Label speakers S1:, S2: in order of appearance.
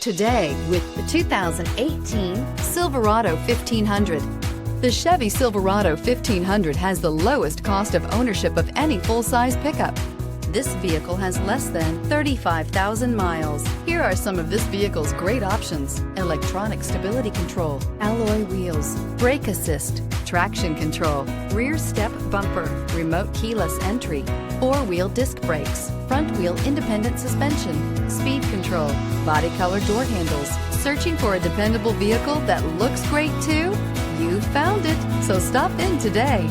S1: Today with the 2018 Silverado 1500. The Chevy Silverado 1500 has the lowest cost of ownership of any full-size pickup. This vehicle has less than 35,000 miles. Here are some of this vehicle's great options: electronic stability control, alloy wheels, brake assist, traction control, rear step bumper, remote keyless entry, four-wheel disc brakes, front wheel independent suspension, speed control, body color door handles. Searching for a dependable vehicle that looks great too? You found it, so stop in today.